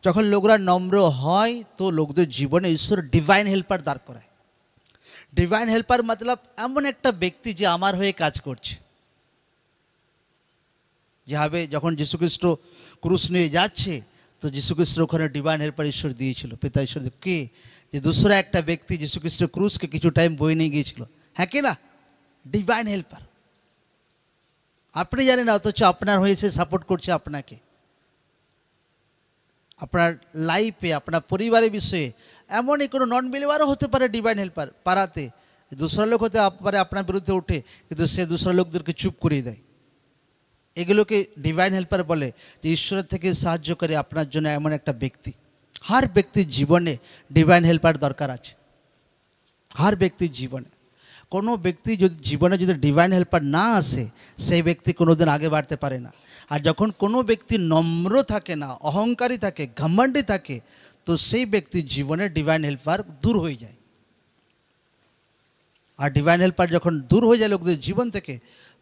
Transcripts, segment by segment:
যখন লোকরা নম্র হয় তো লোকদের জীবনে ঈশ্বর ডিভাইন হেল্পার দাঁড় করায়। ডিভাইন হেল্পার মতলব এমন একটা ব্যক্তি যে আমার হয়ে কাজ করছে। যেভাবে যখন যীশুখ্রিস্ট ক্রুশ নিয়ে যাচ্ছে তো যীশুখ্রিস্ট ওখানে ডিভাইন হেল্পার ঈশ্বর দিয়েছিল, পিতা ঈশ্বর। কে? যে দুসরা একটা ব্যক্তি যীশুখ্রিস্ট ক্রুশকে কিছু টাইম বয়ে নিয়ে গিয়েছিল, হ্যাঁ কি না? Divine helper. আপনি জানেন অথচ আপনার হয়ে সে সাপোর্ট করছে আপনাকে, আপনার লাইফে, আপনার পরিবারের বিষয়ে। এমনই কোনো নন বিলিভারও হতে পারে ডিভাইন হেল্পার পাড়াতে, দুসরা লোক হতে পারে আপনার বিরুদ্ধে ওঠে, কিন্তু সে দুসরা লোকদেরকে চুপ করিয়ে দেয়। এগুলোকে ডিভাইন হেল্পার বলে, যে ঈশ্বরের থেকে সাহায্য করে আপনার জন্য এমন একটা ব্যক্তি। হার ব্যক্তির জীবনে ডিভাইন হেল্পার দরকার আছে, হার ব্যক্তির জীবনে। কোনো ব্যক্তি যদি জীবনে যদি ডিভাইন হেল্পার না আসে, সেই ব্যক্তি কোনোদিন আগে বাড়তে পারে না। আর যখন কোনো ব্যক্তি নম্র থাকে না, অহংকারী থাকে, ঘমণ্ডী থাকে, তো সেই ব্যক্তির জীবনে ডিভাইন হেল্পার দূর হয়ে যায়। আর ডিভাইন হেল্পার যখন দূর হয়ে যায় লোকদের জীবন থেকে,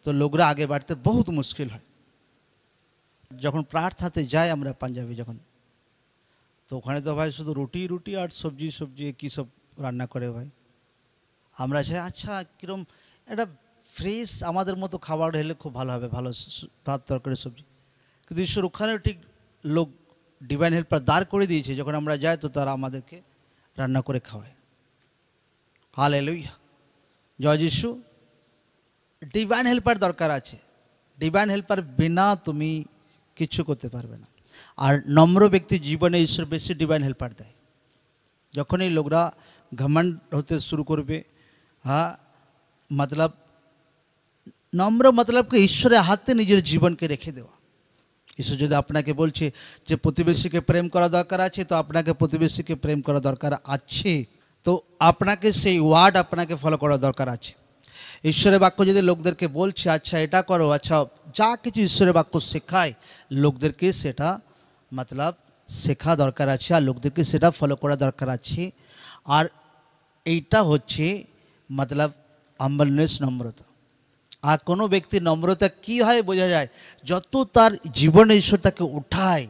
তো লোকরা আগে বাড়তে বহুত মুশকিল হয়। যখন প্রার্থনাতে যাই আমরা পাঞ্জাবে যখন, তো ওখানে তো ভাই শুধু রুটি রুটি আর সবজি সবজি কী সব রান্না করে ভাই। আমরা চাই আচ্ছা কীরকম একটা ফ্রেশ আমাদের মতো খাবার হলে খুব ভালো হবে, ভালো ভাত তরকারি সবজি। কিন্তু ঈশ্বর ওখানেও ঠিক লোক ডিভাইন হেল্পার দাঁড় করে দিয়েছে, যখন আমরা যাই তো তারা আমাদেরকে রান্না করে খাওয়ায়। হালেলুয়া, জয় যিশু। ডিভাইন হেল্পার দরকার আছে। ডিভাইন হেল্পার বিনা তুমি কিচ্ছু করতে পারবে না। আর নম্র ব্যক্তির জীবনে ঈশ্বর বেশি ডিভাইন হেল্পার দেয়। যখনই লোকরা ঘমণ্ড হতে শুরু করবে, হ্যাঁ মতলব নম্র মতলবকে ঈশ্বরের হাতে নিজের জীবনকে রেখে দেওয়া। ঈশ্বর যদি আপনাকে বলছে যে প্রতিবেশীকে প্রেম করা দরকার আছে, তো আপনাকে প্রতিবেশীকে প্রেম করা দরকার আছে, তো আপনাকে সেই ওয়ার্ড আপনাকে ফলো করা দরকার আছে। ঈশ্বরের বাক্য যদি লোকদেরকে বলছে আচ্ছা এটা করো, আচ্ছা যা কিছু ঈশ্বরের বাক্য শেখায় লোকদেরকে সেটা মতলব শেখা দরকার আছে, আর লোকদেরকে সেটা ফলো করা দরকার আছে। আর এইটা হচ্ছে মতলব হাম্বলনেস, নম্রতা। আর কোনো ব্যক্তির নম্রতা কী হয় বোঝা যায়, যত তার জীবনে ঈশ্বর তাকে উঠায়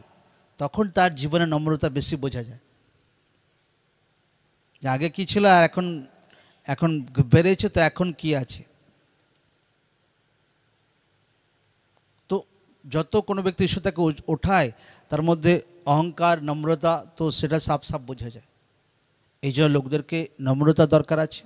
তখন তার জীবনে নম্রতা বেশি বোঝা যায়। আগে কী ছিল আর এখন এখন বেড়েছে, তো এখন কি আছে। তো যত কোনো ব্যক্তি ঈশ্বর তাকে ওঠায় তার মধ্যে অহংকার, নম্রতা, তো সেটা সাফ সাফ বোঝা যায়। এই জন্য লোকদেরকে নম্রতা দরকার আছে।